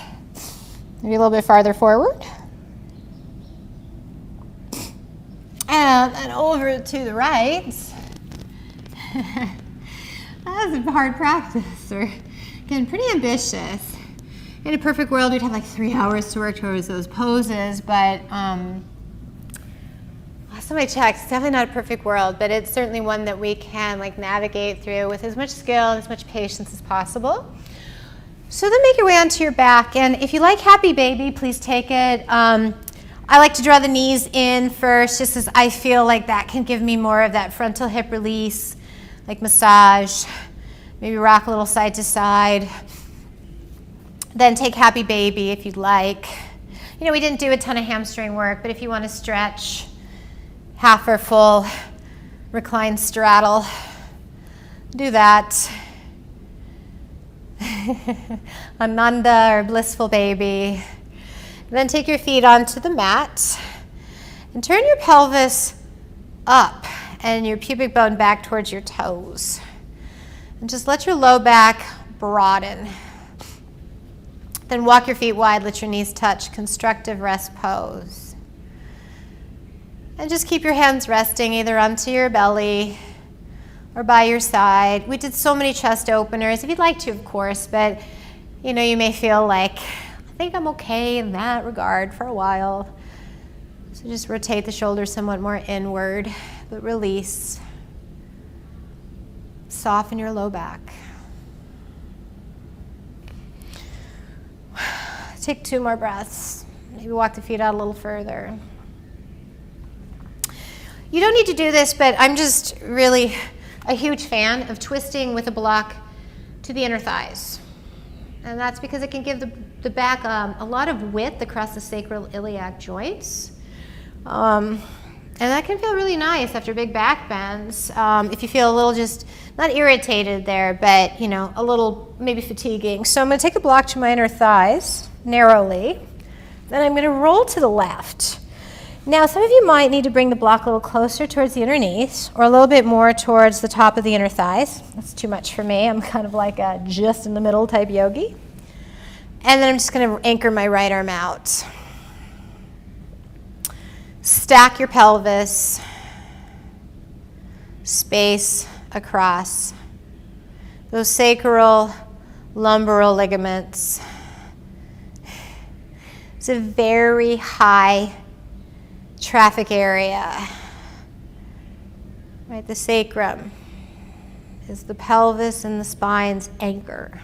maybe a little bit farther forward. And then over to the right. That's a hard practice. We're getting pretty ambitious. In a perfect world, we'd have like 3 hours to work towards those poses, but last time I checked, it's definitely not a perfect world, but it's certainly one that we can like navigate through with as much skill and as much patience as possible. So then make your way onto your back, and if you like Happy Baby, please take it. I like to draw the knees in first, just as I feel like that can give me more of that frontal hip release, like massage. Maybe rock a little side to side. Then take Happy Baby if you'd like. You know, we didn't do a ton of hamstring work, but if you want to stretch half or full reclined straddle, do that. Ananda or Blissful Baby. Then take your feet onto the mat and turn your pelvis up and your pubic bone back towards your toes. And just let your low back broaden. Then walk your feet wide, let your knees touch, constructive rest pose. And just keep your hands resting either onto your belly or by your side. We did so many chest openers, if you'd like to, of course, but you know, you may feel like, I think I'm okay in that regard for a while. So just rotate the shoulders somewhat more inward, but release. Soften your low back. Take 2 more breaths. Maybe walk the feet out a little further. You don't need to do this, but I'm just really a huge fan of twisting with a block to the inner thighs. And that's because it can give the back a lot of width across the sacral iliac joints. And that can feel really nice after big back bends. If you feel a little just, not irritated there, but you know, a little maybe fatiguing. So I'm going to take a block to my inner thighs, narrowly. Then I'm going to roll to the left. Now, some of you might need to bring the block a little closer towards the inner knees or a little bit more towards the top of the inner thighs. That's too much for me. I'm kind of like a just in the middle type yogi. And then I'm just going to anchor my right arm out. Stack your pelvis, space across those sacral, lumbaral ligaments. It's a very high traffic area. Right, the sacrum is the pelvis and the spine's anchor.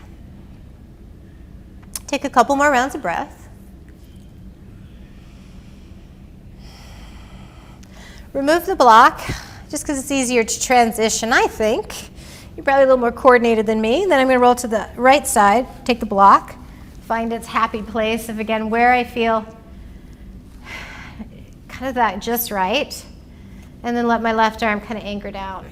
Take a couple more rounds of breath. Remove the block, just because it's easier to transition, I think. You're probably a little more coordinated than me. Then I'm going to roll to the right side, take the block, find its happy place of, again, where I feel kind of that just right. And then let my left arm kind of anchor down.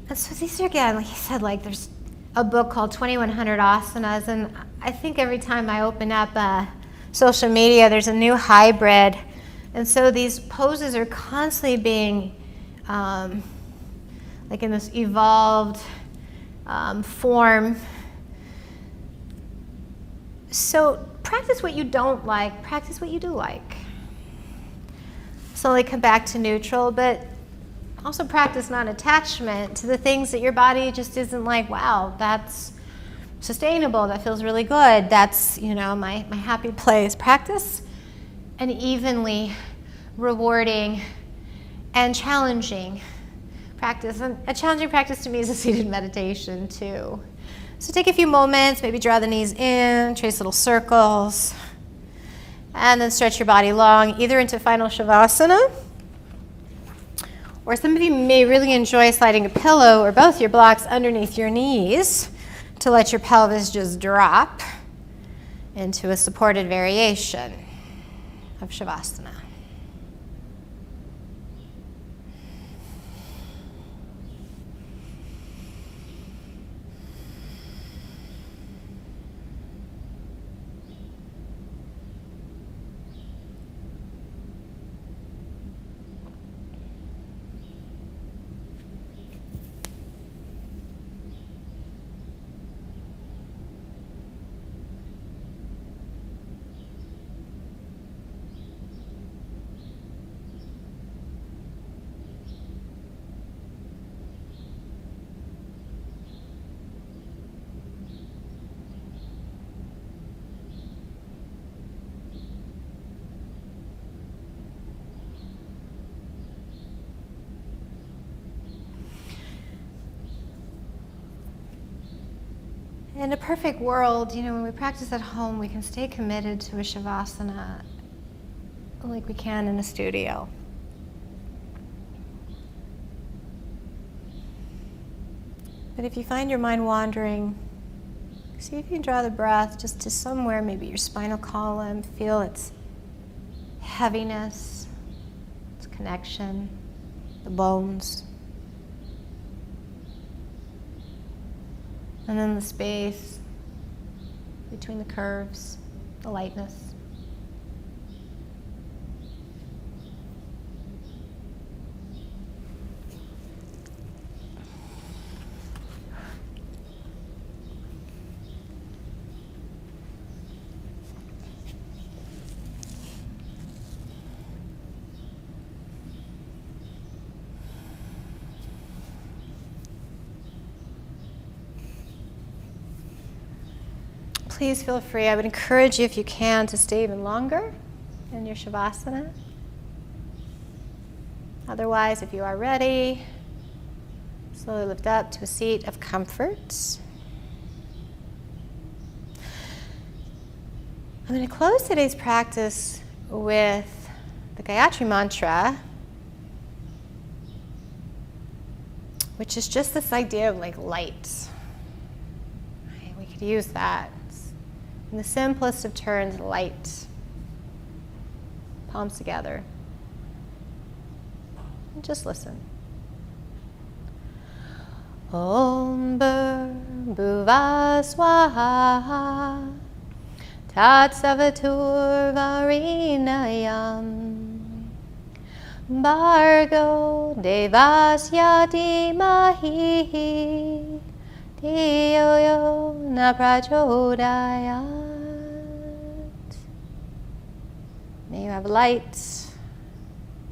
And so these are, again, like I said, like there's a book called 2100 Asanas, and I think every time I open up social media, there's a new hybrid. And so these poses are constantly being, like in this evolved form. So practice what you don't like, practice what you do like. Slowly come back to neutral, but also practice non-attachment to the things that your body just isn't like, wow, that's sustainable, that feels really good, that's, you know, my happy place. Practice an evenly rewarding and challenging practice. And a challenging practice to me is a seated meditation too. So take a few moments, maybe draw the knees in, trace little circles, and then stretch your body long, either into final Shavasana, or somebody may really enjoy sliding a pillow or both your blocks underneath your knees to let your pelvis just drop into a supported variation of Shavasana. In a perfect world, you know, when we practice at home, we can stay committed to a Shavasana like we can in a studio. But if you find your mind wandering, see if you can draw the breath just to somewhere, maybe your spinal column, feel its heaviness, its connection, the bones. And then the space between the curves, the lightness. Please feel free. I would encourage you, if you can, to stay even longer in your Shavasana. Otherwise, if you are ready, slowly lift up to a seat of comfort. I'm going to close today's practice with the Gayatri Mantra, which is just this idea of like light. Right? We could use that. In the simplest of terms, light. Palms together. And just listen. Om Bhuva Swaha Tat Savatur Varinayam Bhargo devasya dhimahi dhiyo yo na prachodayat. May you have light.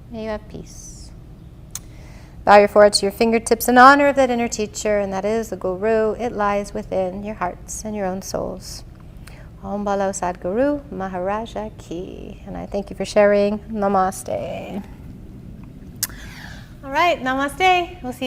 May you have peace. Bow your forehead to your fingertips in honor of that inner teacher, and that is the Guru. It lies within your hearts and your own souls. Om Balo Sadguru Maharaja Ki. And I thank you for sharing. Namaste. All right, namaste. We'll see you.